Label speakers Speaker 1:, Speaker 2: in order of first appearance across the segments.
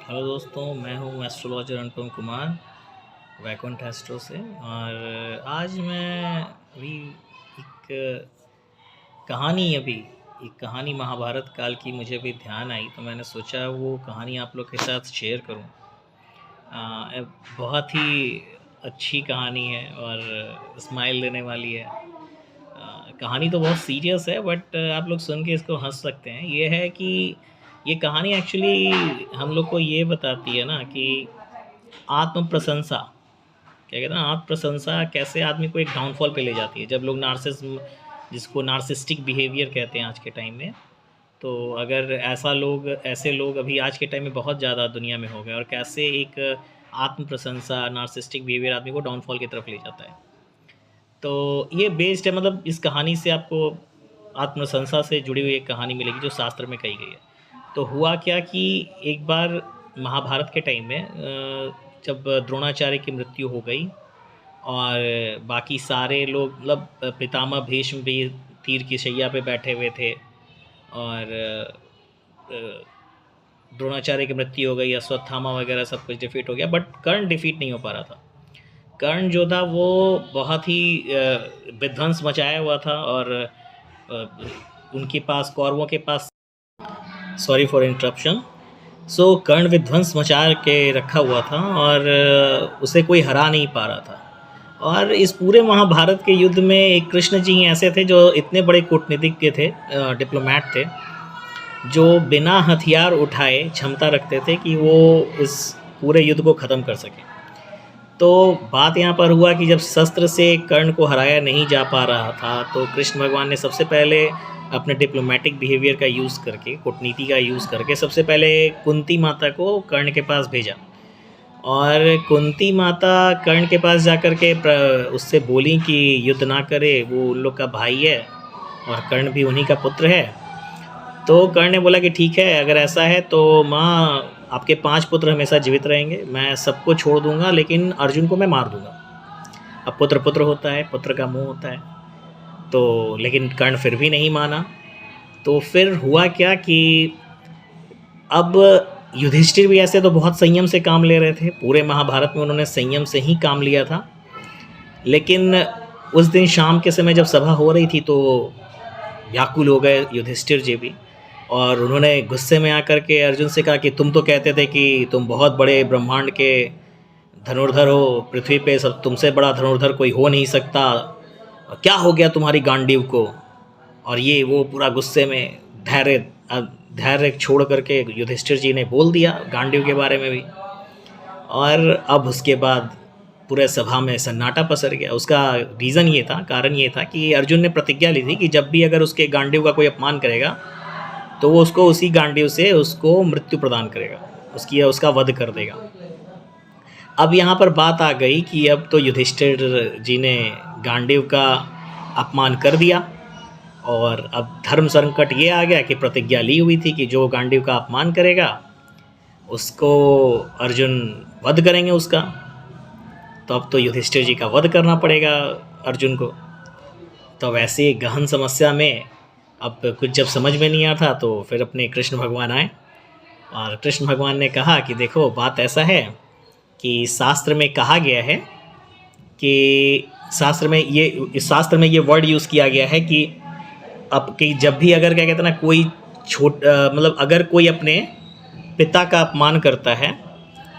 Speaker 1: Hello दोस्तों, मैं हूँ एस्ट्रोलॉजर अनुपम कुमार वैकुंठ एस्ट्रो से। और आज मैं अभी एक कहानी महाभारत काल की मुझे भी ध्यान आई, तो मैंने सोचा वो कहानी आप लोग के साथ शेयर करूँ। बहुत ही अच्छी कहानी है और स्माइल देने वाली है। कहानी तो बहुत सीरियस है, बट आप लोग सुन के इसको हंस सकते हैं। ये है कि ये कहानी एक्चुअली हम लोग को ये बताती है ना कि आत्म प्रशंसा, क्या कहते हैं ना, आत्म प्रशंसा कैसे आदमी को एक डाउनफॉल पे ले जाती है। जब लोग नार्सिज्म, जिसको नार्सिस्टिक बिहेवियर कहते हैं आज के टाइम में, तो अगर ऐसे लोग अभी आज के टाइम में बहुत ज़्यादा दुनिया में हो गए, और कैसे एक आत्म प्रशंसा नार्सिस्टिक बिहेवियर आदमी को डाउनफॉल की तरफ ले जाता है। तो ये बेस्ड है, मतलब इस कहानी से आपको आत्म प्रशंसा से जुड़ी हुई एक कहानी मिलेगी जो शास्त्र में कही गई है। तो हुआ क्या कि एक बार महाभारत के टाइम में जब द्रोणाचार्य की मृत्यु हो गई और बाकी सारे लोग, मतलब पितामह भीष्म भी तीर की शैया पे बैठे हुए थे, और द्रोणाचार्य की मृत्यु हो गई, अश्वत्थामा वगैरह सब कुछ डिफीट हो गया, बट कर्ण डिफीट नहीं हो पा रहा था। कर्ण जो था वो बहुत ही विध्वंस मचाया हुआ था, और उनके पास, कौरवों के पास, सॉरी फॉर इंटरप्शन, सो कर्ण विध्वंस मचा के रखा हुआ था और उसे कोई हरा नहीं पा रहा था। और इस पूरे महाभारत के युद्ध में एक कृष्ण जी ऐसे थे जो इतने बड़े कूटनीतिज्ञ थे, डिप्लोमैट थे, जो बिना हथियार उठाए क्षमता रखते थे कि वो इस पूरे युद्ध को ख़त्म कर सकें। तो बात यहाँ पर हुआ कि जब शस्त्र से कर्ण को हराया नहीं जा पा रहा था, तो कृष्ण भगवान ने सबसे पहले अपने डिप्लोमेटिक बिहेवियर का यूज़ करके, कूटनीति का यूज़ करके, सबसे पहले कुंती माता को कर्ण के पास भेजा। और कुंती माता कर्ण के पास जाकर के उससे बोली कि युद्ध ना करे, वो उन लोग का भाई है और कर्ण भी उन्हीं का पुत्र है। तो कर्ण ने बोला कि ठीक है, अगर ऐसा है तो माँ, आपके 5 पुत्र हमेशा जीवित रहेंगे, मैं सबको छोड़ दूंगा, लेकिन अर्जुन को मैं मार दूंगा। अब पुत्र पुत्र होता है, पुत्र का मुँह होता है। तो लेकिन कर्ण फिर भी नहीं माना। तो फिर हुआ क्या कि अब युधिष्ठिर भी ऐसे तो बहुत संयम से काम ले रहे थे, पूरे महाभारत में उन्होंने संयम से ही काम लिया था। लेकिन उस दिन शाम के समय जब सभा हो रही थी तो व्याकुल हो गए युधिष्ठिर जी भी, और उन्होंने गुस्से में आकर के अर्जुन से कहा कि तुम तो कहते थे कि तुम बहुत बड़े ब्रह्मांड के धनुर्धर हो, पृथ्वी पे सब तुमसे बड़ा धनुर्धर कोई हो नहीं सकता, क्या हो गया तुम्हारी गांडीव को। और ये वो पूरा गुस्से में धैर्य छोड़ करके युधिष्ठिर जी ने बोल दिया गांडीव के बारे में भी। और अब उसके बाद पूरे सभा में सन्नाटा पसर गया। उसका रीज़न ये था, कारण ये था कि अर्जुन ने प्रतिज्ञा ली थी कि जब भी अगर उसके गांडीव का कोई अपमान करेगा तो वो उसको उसी गांडीव से उसको मृत्यु प्रदान करेगा, उसका वध कर देगा। अब यहाँ पर बात आ गई कि अब तो युधिष्ठिर जी ने गांडीव का अपमान कर दिया, और अब धर्म संकट ये आ गया कि प्रतिज्ञा ली हुई थी कि जो गांडीव का अपमान करेगा उसको अर्जुन वध करेंगे उसका। तो अब तो युधिष्ठिर जी का वध करना पड़ेगा अर्जुन को। तो वैसे गहन समस्या में अब कुछ जब समझ में नहीं आता, तो फिर अपने कृष्ण भगवान आए, और कृष्ण भगवान ने कहा कि देखो, बात ऐसा है कि शास्त्र में कहा गया है कि शास्त्र में ये वर्ड यूज़ किया गया है कि अब कि जब भी अगर, क्या कहते हैं ना, कोई मतलब अगर कोई अपने पिता का अपमान करता है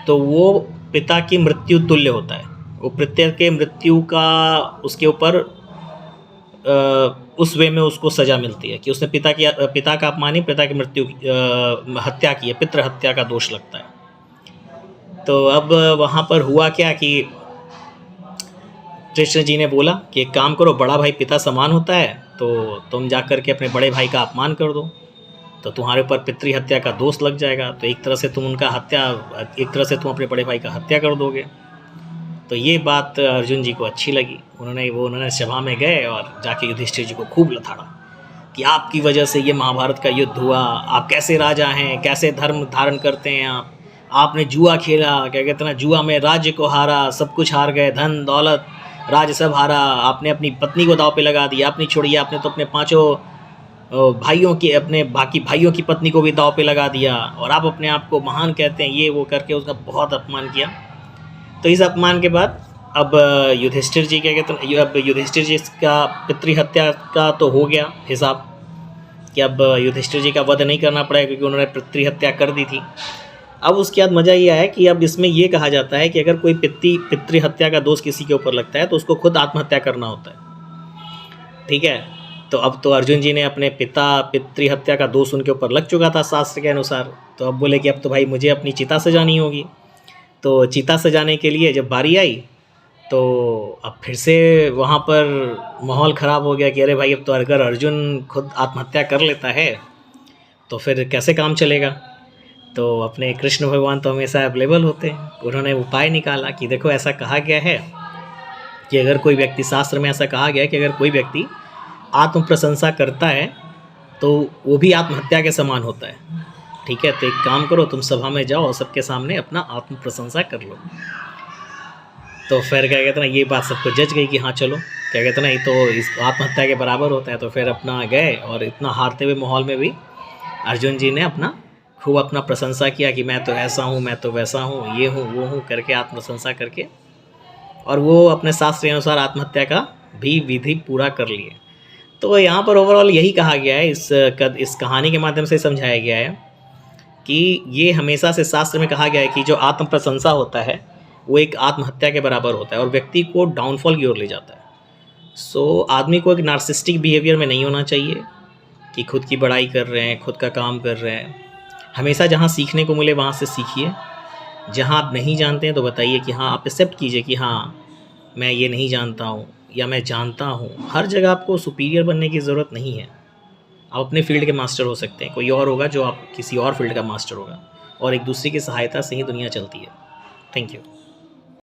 Speaker 1: तो वो पिता की मृत्यु तुल्य होता है। वो पिता के मृत्यु का उसके ऊपर उस वे में उसको सज़ा मिलती है कि उसने पिता का अपमान ही पिता की मृत्यु हत्या की है, पितृ हत्या का दोष लगता है। तो अब वहाँ पर हुआ क्या कि कृष्ण जी ने बोला कि एक काम करो, बड़ा भाई पिता समान होता है, तो तुम जाकर के अपने बड़े भाई का अपमान कर दो, तो तुम्हारे ऊपर पितृ हत्या का दोष लग जाएगा। तो एक तरह से तुम अपने बड़े भाई का हत्या कर दोगे। तो ये बात अर्जुन जी को अच्छी लगी। उन्होंने सभा में गए और जाके युधिष्ठिर जी को खूब लथाड़ा कि आपकी वजह से ये महाभारत का युद्ध हुआ, आप कैसे राजा हैं, कैसे धर्म धारण करते हैं, आपने जुआ खेला, क्या कहते हैं ना, जुआ में राज्य को हारा, सब कुछ हार गए, धन दौलत राज्य सब हारा, आपने अपनी पत्नी को दांव पे लगा दिया, अपनी छोड़ी, आपने तो अपने 5 भाइयों के अपने बाकी भाइयों की पत्नी को भी दाँव पे लगा दिया और आप अपने आप को महान कहते हैं, ये वो करके उसका बहुत अपमान किया। तो इस अपमान के बाद अब युधिष्ठिर जी क्या कहते हैं, अब युधिष्ठिर जी का पितृहत्या का तो हो गया हिसाब कि अब युधिष्ठिर जी का वध नहीं करना पड़ा क्योंकि उन्होंने पितृहत्या कर दी थी। अब उसके बाद मज़ा ये आया कि अब इसमें ये कहा जाता है कि अगर कोई पितृहत्या का दोष किसी के ऊपर लगता है तो उसको खुद आत्महत्या करना होता है। ठीक है, तो अब तो अर्जुन जी ने अपने पितृहत्या का दोष उनके ऊपर लग चुका था शास्त्र के अनुसार, तो अब बोले कि अब तो भाई मुझे अपनी चिता सजानी होगी। तो चिता सजाने के लिए जब बारी आई तो अब फिर से वहाँ पर माहौल ख़राब हो गया कि अरे भाई अब तो अगर अर्जुन खुद आत्महत्या कर लेता है तो फिर कैसे काम चलेगा। तो अपने कृष्ण भगवान तो हमेशा अवेलेबल होते हैं, उन्होंने उपाय निकाला कि देखो ऐसा कहा गया है कि अगर कोई व्यक्ति, शास्त्र में ऐसा कहा गया है कि अगर कोई व्यक्ति आत्म प्रशंसा करता है तो वो भी आत्महत्या के समान होता है। ठीक है, तो एक काम करो, तुम सभा में जाओ और सबके सामने अपना आत्म प्रशंसा कर लो। तो फिर क्या कहते हैं ना, ये बात सबको जच गई कि हाँ चलो, क्या कहते हैं ना, ये तो इस आत्महत्या के बराबर होता है। तो फिर अपना गए और इतना हारते हुए माहौल में भी अर्जुन जी ने अपना खूब अपना प्रशंसा किया कि मैं तो ऐसा हूँ, मैं तो वैसा हूँ, ये हूँ वो हूँ करके आत्म प्रशंसा करके, और वो अपने शास्त्र के अनुसार आत्महत्या का भी विधि पूरा कर लिए। तो यहाँ पर ओवरऑल यही कहा गया है, इस कहानी के माध्यम से समझाया गया है कि ये हमेशा से शास्त्र में कहा गया है कि जो आत्म प्रशंसा होता है वो एक आत्महत्या के बराबर होता है और व्यक्ति को डाउनफॉल की ओर ले जाता है। सो आदमी को एक नार्सिस्टिक बिहेवियर में नहीं होना चाहिए कि खुद की बड़ाई कर रहे हैं, खुद का काम कर रहे हैं। हमेशा जहाँ सीखने को मिले वहाँ से सीखिए, जहाँ आप नहीं जानते हैं तो बताइए कि हाँ, आप एक्सेप्ट कीजिए कि हाँ मैं ये नहीं जानता हूँ या मैं जानता हूँ। हर जगह आपको सुपीरियर बनने की ज़रूरत नहीं है, आप अपने फील्ड के मास्टर हो सकते हैं, कोई और होगा जो आप किसी और फील्ड का मास्टर होगा, और एक दूसरे की सहायता से ही दुनिया चलती है। Thank you.